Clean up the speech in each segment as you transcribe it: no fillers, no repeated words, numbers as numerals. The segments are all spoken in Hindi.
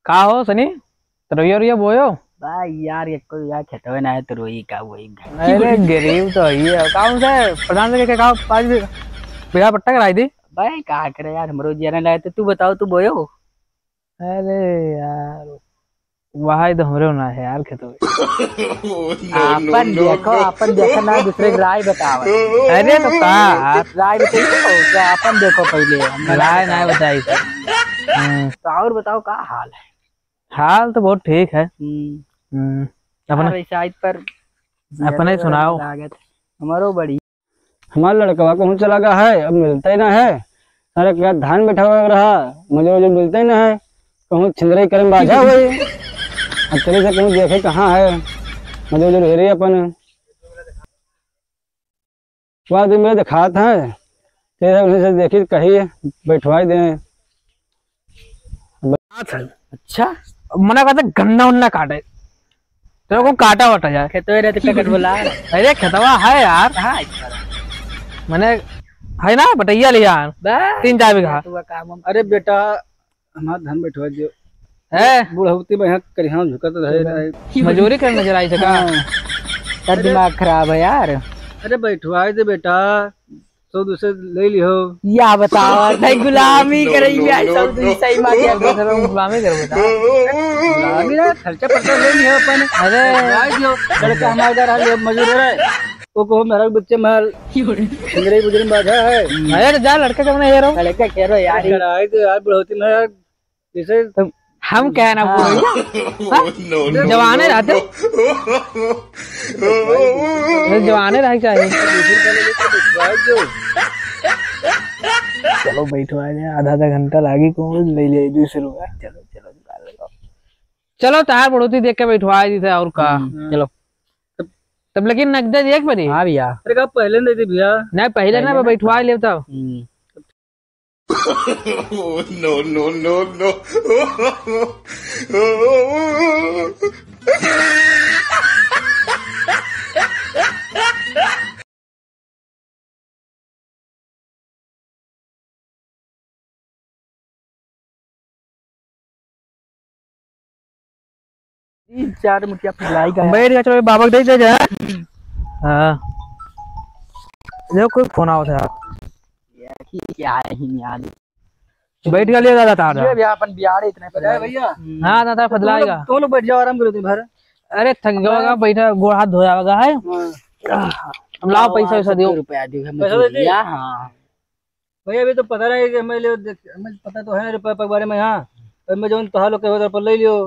का हो सनी रोइयो रोइयो बोयो। भाई यार ये कोई यार खेतवे ना है तो रोई का वही। अरे गरीब तो ये काम से प्रधान से कहा 5 बीघा पट्टा कराई थी। भाई कहा करे यार हमरो जीने लाए तो तू बताओ तू बोयो। अरे यार वहां तो हमरे ना है यार खेतों में। अपन देखो ना दूसरे की राय बताओ। अरे तो का राय बताइए अपन देखो पहले राय ना बताई तो और बताओ का हाल है। हाल तो बहुत ठीक है। अपने साइड पर अपने सुनाओ। हमारो बड़ी हमारा लड़का कहूँ चला गया है, अब मिलता ही ना है। सारे क्या धान बैठा हुआ रहा, मुझे मुझे मिलता ही ना है। कहूँ छिंदरे करम बाजा हुई अब चले से कहूँ देखे कहाँ है, मुझे मुझे रह रही अपन वहाँ दिन मेरे दिखात है तेरे उन्हें से देखी कही बैठवाई दे। अच्छा मना कहते गन्ना उन्ना काटे तेरे को काटा वटा जाए खेतवे रहते पैकेट बोला। अरे खेतवा है यार मैंने है ना बटैया लिया 3-4 बीघा। अरे बेटा हमारा धान बैठवा दियो है बुढ़ौती में यहाँ करिया झुका तो रहे मजूरी करने नजर आई सका। तेरा दिमाग खराब है यार। अरे बैठवाई दे बेटा तो दूसरे ले लियो। या बताओ नहीं गुलामी करेंगे सब सही मार गुलामी कर बेटा गुलामी ना खर्चा पड़ता ले लियो अपन। अरे लड़का हमारे घर मजूर है वो को मेरा बच्चे महल छिंदरे बुजरे बाजा है। अरे जा लड़के कब नहीं रहा लड़का कह रहा यार यार बुढ़ौती में जैसे हम क्या ना जवाने रहते जवाने रह चाहिए। चलो बैठो आधा घंटा लागी को ले लिया दूसरे रुपया। चलो चलो चलो तार बढ़ोती देख के बैठवा दी थे और का। चलो तब लेकिन नकद एक बनी। हाँ भैया अरे का पहले नहीं थे भैया नहीं पहले ना बैठवा ले तब। No, no, no, no. चार मुठिया फुलाई का बैठ गया। चलो बाबा दे दे जा। हाँ देखो कोई फोन आओ था क्या है ही नहीं याद। बैठ गया लिया दादा तार ये भैया अपन बिहार इतने पे भैया। हाँ दादा फदलाएगा तो लोग बैठ जाओ आराम करो तुम भर। अरे थक गया बैठा गोड़ हाथ धोया होगा है। हम लाओ पैसा वैसा दियो रुपया दियो भैया। हाँ भैया अभी तो पता रहे कि हमें पता तो है रुपये के बारे में। यहाँ मैं जो तो लोग के पर ले लियो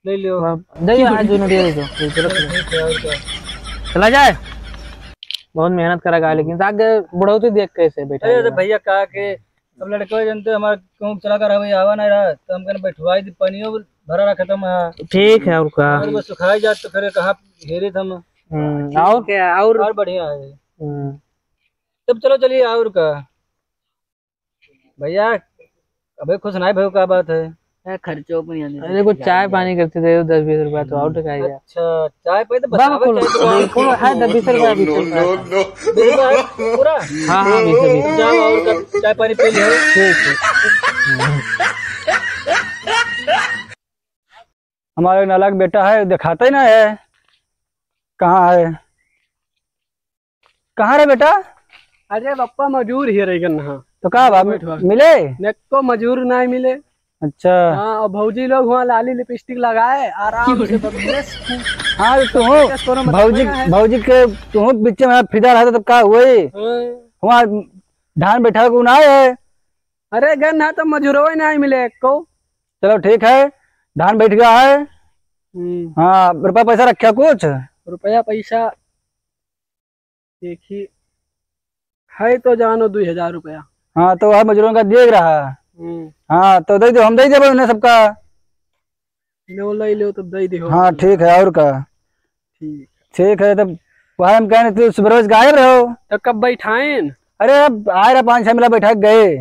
ले लियो दे आज दोनों दे दो चला जाए। बहुत मेहनत करेगा लेकिन आगे बुढ़ौती देख कैसे बैठा। अरे भैया कहा के अब लड़के जानते हमारे कहूँ चला कर भैया आवा नहीं रहा तो हम कहने बैठवाई दी पानियों भरा रखा था। ठीक है और का बस सुखाई जात तो फिर कहा घेरे थे हम। और क्या और बढ़िया है तब चलो चलिए और का भैया अबे खुश नहीं भाई क्या बात है खर्चों पर नहीं। अरे कुछ चाय पानी करते थे 10-20 रुपया तो और टका। अच्छा चाय पे तो बिल्कुल है 10-20 रुपया पूरा। हाँ हाँ 20 जाओ और चाय पानी पी लियो। हमारे नालायक बेटा है दिखाता ही ना है कहाँ है कहाँ रे बेटा। अरे पप्पा मजूर ही रही ना तो कहा बाप मिले नेको मजूर नहीं मिले। अच्छा हाँ और भौजी लोग वहाँ लाली लिपस्टिक लगाए आराम से हाँ तुम भौजी के तुम पीछे में फिदा रहा तब का हुए वहाँ धान बैठा को ना है। अरे गन है तो मजूरों ही नहीं मिले को। चलो ठीक है धान बैठ गया है। हाँ रुपया पैसा रखा कुछ रुपया पैसा देखिए है तो जानो 2000 रुपया। हाँ तो वह मजदूरों का देख रहा। हाँ तो दे दो हम दे दे उन्हें सबका लो ले लो तब दे दो। हाँ ठीक है और का ठीक है तब वह हम कह रहे थे सुबह रोज गायब रहो तो कब बैठाएं अरे अब आए रहा 5-6 मिला बैठा के गए।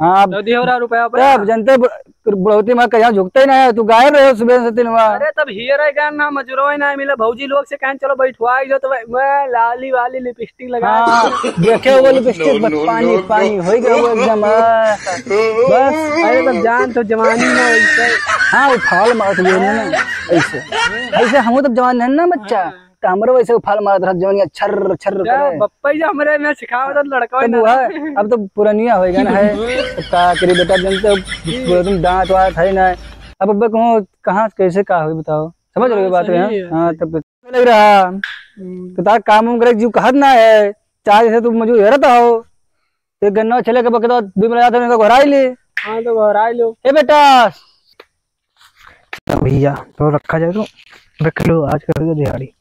हाँ तो दियो रहा रुपया तब जनते बुढ़ौती माँ कहीं झुकते ही ना है, तू गायब रहे हो सुबह से 3 बार। अरे तब हियर है ना मजूरो ही ना मिला भौजी लोग से कहें चलो बैठवाई जो तो मैं लाली वाली लिपस्टिक लगा हाँ देखे वो लिपस्टिक बस पानी पानी हो गया वो एकदम बस। अरे तब जान तो जवानी में वैसे हाँ उफाल मारत हुए ना ऐसे ऐसे हम तब जवान है ना बच्चा, तो हमारे वैसे उफाल मारत रहा जवानी छर छर करे। बप्पा जी हमरे में सिखाओ तो लड़का तब हुआ अब तो पुरानिया होएगा ना है, तो का करी बेटा जनते तुम दांत वात है ना। अब अब्बा कहूँ कहाँ कैसे का हुई बताओ, समझ रहे हो बात है। हाँ तब लग रहा तो तार काम उम करे जीव कहत ना है, चाहे जैसे तुम मजूर हेरता हो तो गन्ना छले के बकता 2 मिला जाते उनको घराई ले। हाँ तो घर आए लो ए बेटा भैया तो रखा जाए तो रख लो, आज कर दो दिहाड़ी।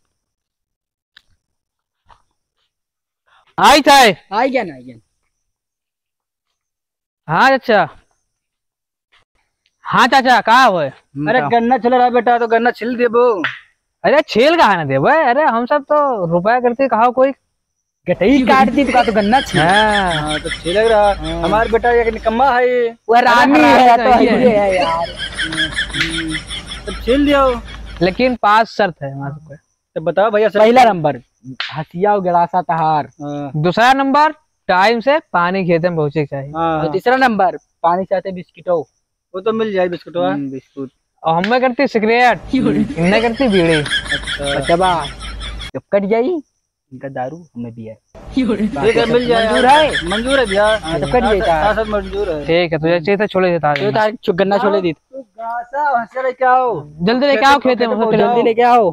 आई चाय आई गया ना, आई गया। हाँ चाचा, हाँ चाचा कहा हुआ है? अरे गन्ना चल रहा बेटा तो गन्ना छिल दे वो। अरे छेल कहा ना दे भाई, अरे हम सब तो रुपया करते कहा कोई गटई काट दी तो गन्ना छिल। हाँ हाँ तो छिल लग रहा हमारा बेटा एक निकम्मा है ये। वो रानी है तो ये है यार। तो छिल दियो, लेकिन 5 शर्त है हमारे पे। तो बताओ भैया सर। पहला नंबर हसिया गिलासा तहार। दूसरा नंबर टाइम से पानी खेते में पहुंचे चाहिए। और तीसरा नंबर पानी चाहते बिस्किटो। वो तो मिल जाए बिस्कुट बिस्कुट। और हमें करती सिगरेट, इनने करती बीड़ी। अच्छा बा जब कट जाई इनका दारू हमें बियर। ठीक है मिल जाए, मंजूर है? मंजूर है भैया। तो कट जाता सब मंजूर है। ठीक है, तुझे चाहिए तो छोले देता तो तार गन्ना छोले दी। गासा हंसे लेके आओ, जल्दी लेके आओ खेते में, जल्दी लेके आओ।